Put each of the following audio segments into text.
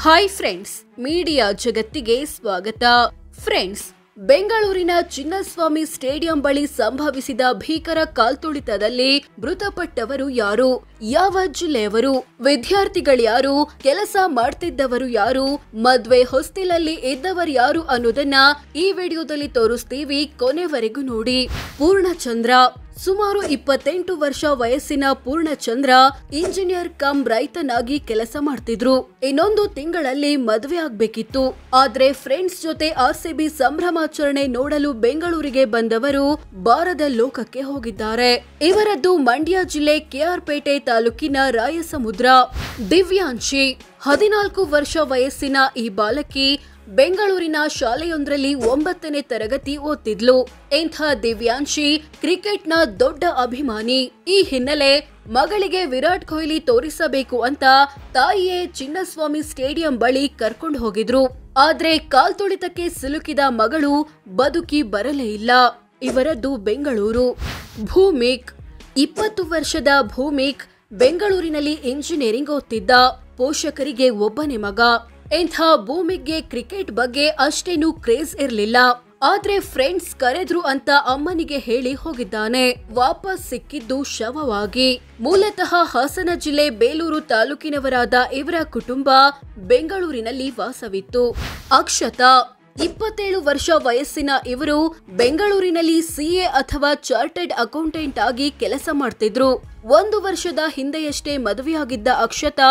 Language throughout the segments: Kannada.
ಹಾಯ್ ಫ್ರೆಂಡ್ಸ್, ಮೀಡಿಯಾ ಜಗತ್ತಿಗೆ ಸ್ವಾಗತ. ಫ್ರೆಂಡ್ಸ್, ಬೆಂಗಳೂರಿನ ಚಿನ್ನಸ್ವಾಮಿ ಸ್ಟೇಡಿಯಂ ಬಳಿ ಸಂಭವಿಸಿದ ಭೀಕರ ಕಾಲ್ತುಳಿತದಲ್ಲಿ ಮೃತಪಟ್ಟವರು ಯಾರು? ಯಾವ ಜಿಲ್ಲೆಯವರು? ವಿದ್ಯಾರ್ಥಿಗಳ್ಯಾರು? ಕೆಲಸ ಮಾಡ್ತಿದ್ದವರು ಯಾರು? ಮದ್ವೆ ಹೊಸ್ತಿಲಲ್ಲಿ ಇದ್ದವರು ಯಾರು ಅನ್ನೋದನ್ನ ಈ ವಿಡಿಯೋದಲ್ಲಿ ತೋರಿಸ್ತೀವಿ. ಕೊನೆವರೆಗೂ ನೋಡಿ. ಪೂರ್ಣಚಂದ್ರ ಸುಮಾರು 28 ವರ್ಷ ವಯಸ್ಸಿನ ಪೂರ್ಣಚಂದ್ರ ಇಂಜಿನಿಯರ್ ಕಮ್ ರೈತನಾಗಿ ಕೆಲಸ ಮಾಡ್ತಿದ್ರು. ಇನ್ನೊಂದು ತಿಂಗಳಲ್ಲಿ ಮದುವೆ ಆಗ್ಬೇಕಿತ್ತು. ಆದ್ರೆ ಫ್ರೆಂಡ್ಸ್ ಜೊತೆ ಆರ್ಸಿಬಿ ಸಂಭ್ರಮಾಚರಣೆ ನೋಡಲು ಬೆಂಗಳೂರಿಗೆ ಬಂದವರು ಬಾರದ ಲೋಕಕ್ಕೆ ಹೋಗಿದ್ದಾರೆ. ಇವರದ್ದು ಮಂಡ್ಯ ಜಿಲ್ಲೆ ಕೆಆರ್ಪೇಟೆ ತಾಲೂಕಿನ ರಾಯಸಮುದ್ರ. ದಿವ್ಯಾಂಶಿ 14 ವರ್ಷ ವಯಸ್ಸಿನ ಈ ಬಾಲಕಿ ಬೆಂಗಳೂರಿನ ಶಾಲೆಯೊಂದರಲ್ಲಿ 9ನೇ ತರಗತಿ ಓದ್ತಿದ್ಲು. ಇಂಥ ದಿವ್ಯಾಂಶಿ ಕ್ರಿಕೆಟ್ನ ದೊಡ್ಡ ಅಭಿಮಾನಿ. ಈ ಹಿನ್ನೆಲೆ ಮಗಳಿಗೆ ವಿರಾಟ್ ಕೊಹ್ಲಿ ತೋರಿಸಬೇಕು ಅಂತ ತಾಯಿಯೇ ಚಿನ್ನಸ್ವಾಮಿ ಸ್ಟೇಡಿಯಂ ಬಳಿ ಕರ್ಕೊಂಡು ಹೋಗಿದ್ರು. ಆದ್ರೆ ಕಾಲ್ತುಳಿತಕ್ಕೆ ಸಿಲುಕಿದ ಮಗಳು ಬದುಕಿ ಬರಲೇ ಇಲ್ಲ. ಇವರದ್ದು ಬೆಂಗಳೂರು. ಭೂಮಿಕ್ 20 ವರ್ಷದ ಭೂಮಿಕ್ ಬೆಂಗಳೂರಿನಲ್ಲಿ ಇಂಜಿನಿಯರಿಂಗ್ ಓದ್ತಿದ್ದ. ಪೋಷಕರಿಗೆ ಒಬ್ಬನೇ ಮಗ. ಇಂಥ ಭೂಮಿಗೆ ಕ್ರಿಕೆಟ್ ಬಗ್ಗೆ ಅಷ್ಟೇನು ಕ್ರೇಜ್ ಇರ್ಲಿಲ್ಲ. ಆದ್ರೆ ಫ್ರೆಂಡ್ಸ್ ಕರೆದ್ರು ಅಂತ ಅಮ್ಮನಿಗೆ ಹೇಳಿ ಹೋಗಿದ್ದಾನೆ. ವಾಪಸ್ ಸಿಕ್ಕಿದ್ದು ಶವವಾಗಿ. ಮೂಲತಃ ಹಾಸನ ಜಿಲ್ಲೆ ಬೇಲೂರು ತಾಲೂಕಿನವರಾದ ಇವರ ಕುಟುಂಬ ಬೆಂಗಳೂರಿನಲ್ಲಿ ವಾಸವಿತ್ತು. ಅಕ್ಷತಾ 27 ವರ್ಷ ವಯಸ್ಸಿನ ಇವರು ಬೆಂಗಳೂರಿನಲ್ಲಿ ಸಿಎ ಅಥವಾ ಚಾರ್ಟರ್ಡ್ ಅಕೌಂಟೆಂಟ್ ಆಗಿ ಕೆಲಸ ಮಾಡ್ತಿದ್ರು. 1 ವರ್ಷದ ಹಿಂದೆಯಷ್ಟೇ ಮದುವೆಯಾಗಿದ್ದ ಅಕ್ಷತಾ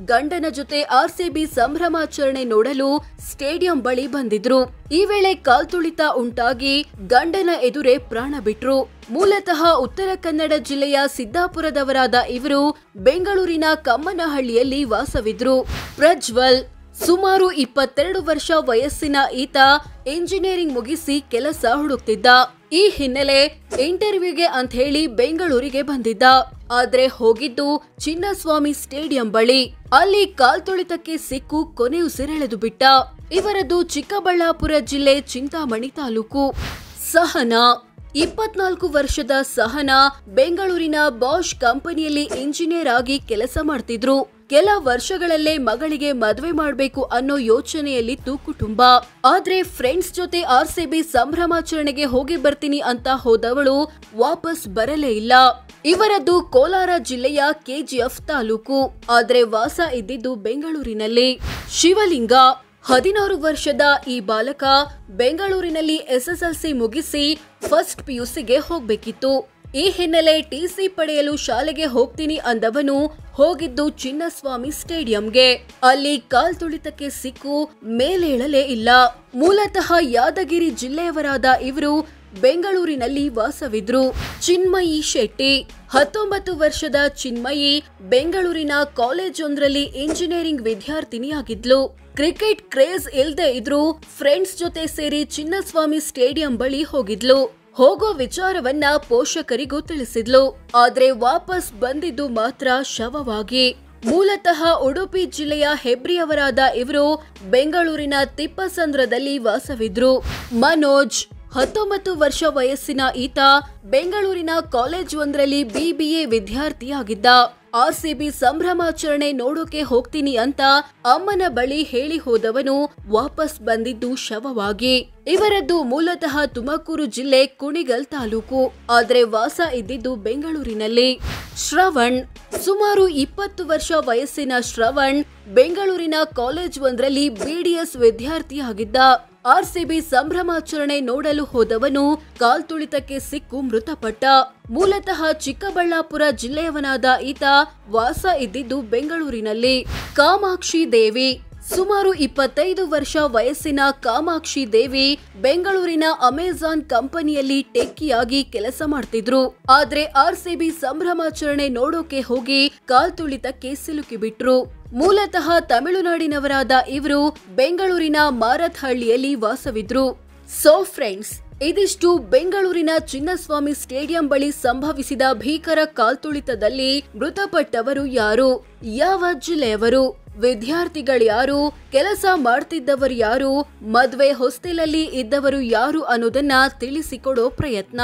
ಗಂಡನ ಜೊತೆ ಆರ್ಸಿಬಿ ಸಂಭ್ರಮಾಚರಣೆ ನೋಡಲು ಸ್ಟೇಡಿಯಂ ಬಳಿ ಬಂದಿದ್ರು. ಈ ವೇಳೆ ಕಾಲ್ತುಳಿತ ಉಂಟಾಗಿ ಗಂಡನ ಎದುರೇ ಪ್ರಾಣ ಬಿಟ್ರು. ಮೂಲತಃ ಉತ್ತರ ಕನ್ನಡ ಜಿಲ್ಲೆಯ ಸಿದ್ದಾಪುರದವರಾದ ಇವರು ಬೆಂಗಳೂರಿನ ಕಮ್ಮನಹಳ್ಳಿಯಲ್ಲಿ ವಾಸವಿದ್ರು. ಪ್ರಜ್ವಲ್ ಸುಮಾರು 22 ವರ್ಷ ವಯಸ್ಸಿನ ಈತ ಇಂಜಿನಿಯರಿಂಗ್ ಮುಗಿಸಿ ಕೆಲಸ ಹುಡುಕ್ತಿದ್ದ. ಈ ಹಿನ್ನೆಲೆ ಇಂಟರ್ವ್ಯೂಗೆ ಅಂತ ಹೇಳಿ ಬೆಂಗಳೂರಿಗೆ ಬಂದಿದ್ದ. ಆದ್ರೆ ಹೋಗಿದ್ದು ಚಿನ್ನಸ್ವಾಮಿ ಸ್ಟೇಡಿಯಂ ಬಳಿ. ಅಲ್ಲಿ ಕಾಲ್ತುಳಿತಕ್ಕೆ ಸಿಕ್ಕು ಕೊನೆಯುಸಿರೆಳೆದು ಬಿಟ್ಟ. ಇವರದ್ದು ಚಿಕ್ಕಬಳ್ಳಾಪುರ ಜಿಲ್ಲೆ ಚಿಂತಾಮಣಿ ತಾಲೂಕು. ಸಹನಾ 24 ವರ್ಷದ ಸಹನಾ ಬೆಂಗಳೂರಿನ ಬಾಷ್ ಕಂಪನಿಯಲ್ಲಿ ಇಂಜಿನಿಯರ್ ಆಗಿ ಕೆಲಸ ಮಾಡ್ತಿದ್ರು. ಕೆಲ ವರ್ಷಗಳಲ್ಲೇ ಮಗಳಿಗೆ ಮದುವೆ ಮಾಡಬೇಕು ಅನ್ನೋ ಯೋಚನೆಯಲ್ಲಿತ್ತು ಕುಟುಂಬ. ಆದ್ರೆ ಫ್ರೆಂಡ್ಸ್ ಜೊತೆ ಆರ್ಸಿಬಿ ಸಂಭ್ರಮಾಚರಣೆಗೆ ಹೋಗಿ ಬರ್ತೀನಿ ಅಂತ ಹೋದವಳು ವಾಪಸ್ ಬರಲೇ ಇಲ್ಲ. ಇವರದ್ದು ಕೋಲಾರ ಜಿಲ್ಲೆಯ ಕೆಜಿಎಫ್ ತಾಲೂಕು. ಆದ್ರೆ ವಾಸ ಇದ್ದಿದ್ದು ಬೆಂಗಳೂರಿನಲ್ಲಿ. ಶಿವಲಿಂಗ 16 ವರ್ಷದ ಈ ಬಾಲಕ ಬೆಂಗಳೂರಿನಲ್ಲಿ ಎಸ್ಎಸ್ಎಲ್ಸಿ ಮುಗಿಸಿ ಫಸ್ಟ್ ಪಿಯುಸಿಗೆ ಹೋಗ್ಬೇಕಿತ್ತು. ಈ ಹಿನ್ನೆಲೆ ಟಿಸಿ ಪಡೆಯಲು ಶಾಲೆಗೆ ಹೋಗ್ತೀನಿ ಅಂದವನು ಹೋಗಿದ್ದು ಚಿನ್ನಸ್ವಾಮಿ ಸ್ಟೇಡಿಯಂಗೆ. ಅಲ್ಲಿ ಕಾಲ್ತುಳಿತಕ್ಕೆ ಸಿಕ್ಕು ಮೇಲೇಳಲೇ ಇಲ್ಲ. ಮೂಲತಃ ಯಾದಗಿರಿ ಜಿಲ್ಲೆಯವರಾದ ಇವರು ಬೆಂಗಳೂರಿನಲ್ಲಿ ವಾಸವಿದ್ರು. ಚಿನ್ಮಯಿ ಶೆಟ್ಟಿ 19 ವರ್ಷದ ಚಿನ್ಮಯಿ ಬೆಂಗಳೂರಿನ ಕಾಲೇಜೊಂದರಲ್ಲಿ ಇಂಜಿನಿಯರಿಂಗ್ ವಿದ್ಯಾರ್ಥಿನಿಯಾಗಿದ್ಲು. ಕ್ರಿಕೆಟ್ ಕ್ರೇಜ್ ಇಲ್ದೇ ಇದ್ರೂ ಫ್ರೆಂಡ್ಸ್ ಜೊತೆ ಸೇರಿ ಚಿನ್ನಸ್ವಾಮಿ ಸ್ಟೇಡಿಯಂ ಬಳಿ ಹೋಗಿದ್ಲು. ಹೋಗೋ ವಿಚಾರವನ್ನ ಪೋಷಕರಿಗೂ ತಿಳಿಸಿದ್ಲು. ಆದ್ರೆ ವಾಪಸ್ ಬಂದಿದ್ದು ಮಾತ್ರ ಶವವಾಗಿ. ಮೂಲತಃ ಉಡುಪಿ ಜಿಲ್ಲೆಯ ಹೆಬ್ರಿಯವರಾದ ಇವರು ಬೆಂಗಳೂರಿನ ತಿಪ್ಪಸಂದ್ರದಲ್ಲಿ ವಾಸವಿದ್ರು. ಮನೋಜ್ 19 ವರ್ಷ ವಯಸ್ಸಿನ ಈತ ಬೆಂಗಳೂರಿನ ಕಾಲೇಜ್ ಒಂದರಲ್ಲಿ ಬಿಬಿಎ ವಿದ್ಯಾರ್ಥಿಯಾಗಿದ್ದ. ಆರ್ಸಿಬಿ ಸಂಭ್ರಮಾಚರಣೆ ನೋಡೋಕೆ ಹೋಗ್ತೀನಿ ಅಂತ ಅಮ್ಮನ ಬಳಿ ಹೇಳಿ ಹೋದವನು ವಾಪಸ್ ಬಂದಿದ್ದು ಶವವಾಗಿ. ಇವರದ್ದು ಮೂಲತಃ ತುಮಕೂರು ಜಿಲ್ಲೆ ಕುಣಿಗಲ್ ತಾಲೂಕು. ಆದ್ರೆ ವಾಸ ಇದ್ದಿದ್ದು ಬೆಂಗಳೂರಿನಲ್ಲಿ. ಶ್ರವಣ್ ಸುಮಾರು 20 ವರ್ಷ ವಯಸ್ಸಿನ ಶ್ರವಣ್ ಬೆಂಗಳೂರಿನ ಕಾಲೇಜ್ ಒಂದರಲ್ಲಿ ಬಿಡಿಎಸ್ ವಿದ್ಯಾರ್ಥಿಯಾಗಿದ್ದ. ಆರ್ಸಿಬಿ ಸಂಭ್ರಮಾಚರಣೆ ನೋಡಲು ಹೋದವನು ಕಾಲ್ತುಳಿತಕ್ಕೆ ಸಿಕ್ಕು ಮೃತಪಟ್ಟ. ಮೂಲತಃ ಚಿಕ್ಕಬಳ್ಳಾಪುರ ಜಿಲ್ಲೆಯವನಾದ ಈತ ವಾಸ ಇದ್ದಿದ್ದು ಬೆಂಗಳೂರಿನಲ್ಲಿ. ಕಾಮಾಕ್ಷಿ ದೇವಿ ಸುಮಾರು 25 ವರ್ಷ ವಯಸ್ಸಿನ ಕಾಮಾಕ್ಷಿ ದೇವಿ ಬೆಂಗಳೂರಿನ ಅಮೆಜಾನ್ ಕಂಪನಿಯಲ್ಲಿ ಟೆಕ್ಕಿಯಾಗಿ ಕೆಲಸ ಮಾಡ್ತಿದ್ರು. ಆದ್ರೆ ಆರ್ಸಿಬಿ ಸಂಭ್ರಮಾಚರಣೆ ನೋಡೋಕೆ ಹೋಗಿ ಕಾಲ್ತುಳಿತಕ್ಕೆ ಸಿಲುಕಿಬಿಟ್ರು. ಮೂಲತಃ ತಮಿಳುನಾಡಿನವರಾದ ಇವರು ಬೆಂಗಳೂರಿನ ಮಾರತ್ಹಳ್ಳಿಯಲ್ಲಿ ವಾಸವಿದ್ರು. ಸೋ ಫ್ರೆಂಡ್ಸ್, ಇದಿಷ್ಟು ಬೆಂಗಳೂರಿನ ಚಿನ್ನಸ್ವಾಮಿ ಸ್ಟೇಡಿಯಂ ಬಳಿ ಸಂಭವಿಸಿದ ಭೀಕರ ಕಾಲ್ತುಳಿತದಲ್ಲಿ ಮೃತಪಟ್ಟವರು ಯಾರು? ಯಾವ ಜಿಲ್ಲೆಯವರು? ವಿದ್ಯಾರ್ಥಿಗಳ್ಯಾರು? ಕೆಲಸ ಮಾಡ್ತಿದ್ದವರು ಯಾರು? ಮದ್ವೆ ಹೊಸ್ತಿಲಲ್ಲಿ ಇದ್ದವರು ಯಾರು ಅನ್ನೋದನ್ನ ತಿಳಿಸಿಕೊಡೋ ಪ್ರಯತ್ನ.